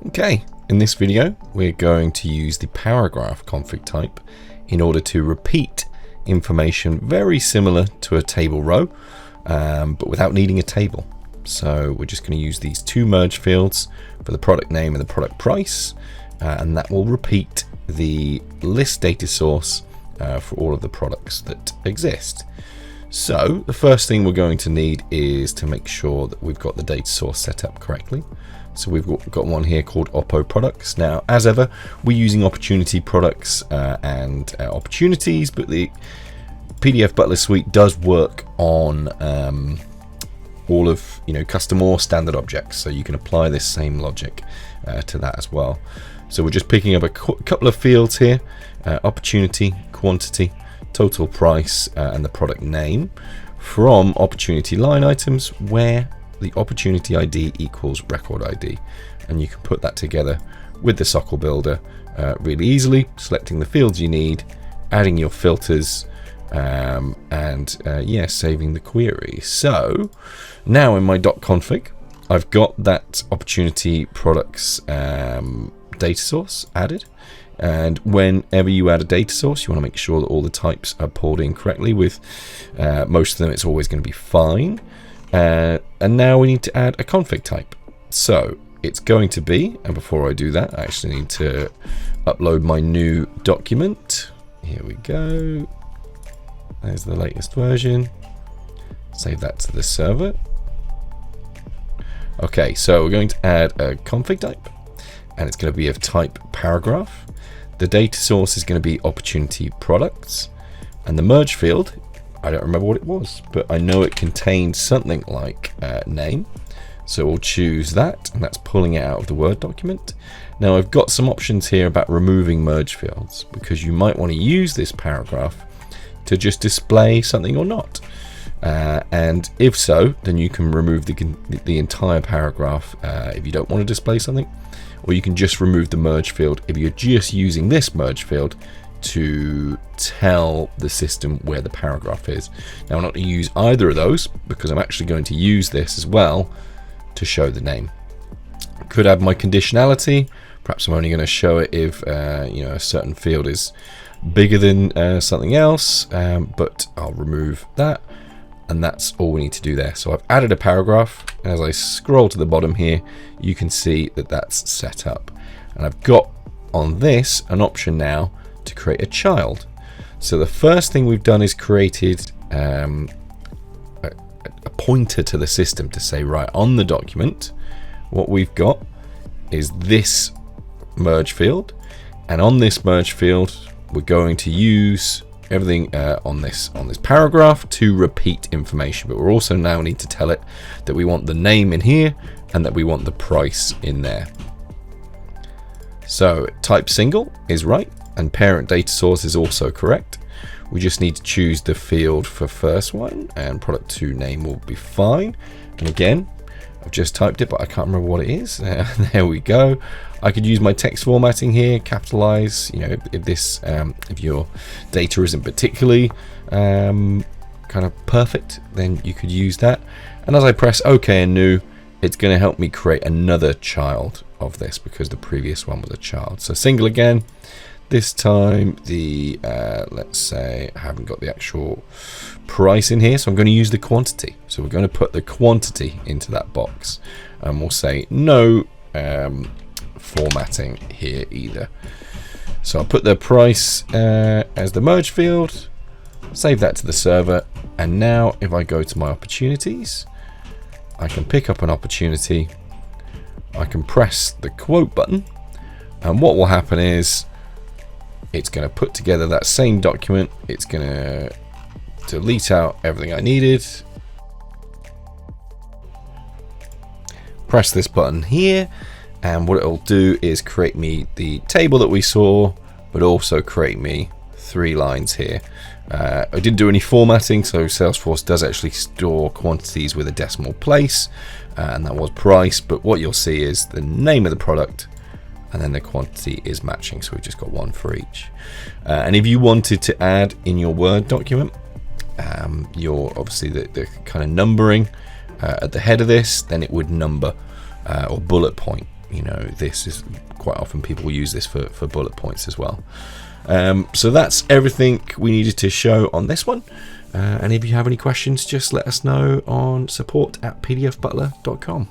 Okay, in this video we're going to use the paragraph config type in order to repeat information very similar to a table row, but without needing a table. So we're just going to use these two merge fields for the product name and the product price, and that will repeat the list data source for all of the products that exist. So the first thing we're going to need is to make sure that we've got the data source set up correctly. So we've got one here called Oppo products. Now, as ever, we're using opportunity products and opportunities, but the PDF Butler suite does work on all of custom or standard objects, so you can apply this same logic to that as well. So we're just picking up a couple of fields here: opportunity, quantity, total price, and the product name from opportunity line items where the opportunity ID equals record ID, and you can put that together with the SOCL builder really easily, selecting the fields you need, adding your filters, and saving the query. So now in my .config, I've got that opportunity products data source added. And whenever you add a data source, you want to make sure that all the types are pulled in correctly. With most of them, it's always going to be fine. And now we need to add a config type. So it's going to be, and before I do that, I actually need to upload my new document. Here we go. There's the latest version. Save that to the server. Okay, so we're going to add a config type, and it's going to be of type paragraph. The data source is going to be opportunity products, and the merge field, I don't remember what it was, but I know it contained something like name. So we'll choose that, and that's pulling it out of the Word document. Now I've got some options here about removing merge fields, because you might want to use this paragraph to just display something or not. And if so, then you can remove the entire paragraph if you don't want to display something, or you can just remove the merge field if you're just using this merge field to tell the system where the paragraph is. Now I'm not going to use either of those because I'm actually going to use this as well to show the name. I could add my conditionality. Perhaps I'm only going to show it if a certain field is bigger than something else, but I'll remove that, and that's all we need to do there. So I've added a paragraph, and as I scroll to the bottom here, you can see that that's set up, and I've got on this an option now to create a child. So the first thing we've done is created a pointer to the system to say, right, on the document, what we've got is this merge field, and on this merge field, we're going to use everything on this paragraph to repeat information, but we're also now need to tell it that we want the name in here and that we want the price in there. So type single is right, and parent data source is also correct. We just need to choose the field for first one, and product 2 name will be fine. And again, I've just typed it, but I can't remember what it is. There we go. I could use my text formatting here, capitalize. If your data isn't particularly kind of perfect, then you could use that. And as I press OK and new, it's going to help me create another child of this because the previous one was a child. So single again. This time the let's say I haven't got the actual price in here, so I'm going to use the quantity. So we're going to put the quantity into that box, and we'll say no formatting here either. So I'll put the price as the merge field, save that to the server, and now if I go to my opportunities, I can pick up an opportunity, I can press the quote button, and what will happen is it's going to put together that same document. It's going to delete out everything I needed. Press this button here, and what it'll do is create me the table that we saw, but also create me 3 lines here. I didn't do any formatting, so Salesforce does actually store quantities with a decimal place, and that was price, but what you'll see is the name of the product, and then the quantity is matching, so we've just got one for each. And if you wanted to add in your Word document your obviously the kind of numbering at the head of this, then it would number or bullet point you know, this is quite often people use this for bullet points as well. So that's everything we needed to show on this one. And if you have any questions, just let us know on support@pdfbutler.com.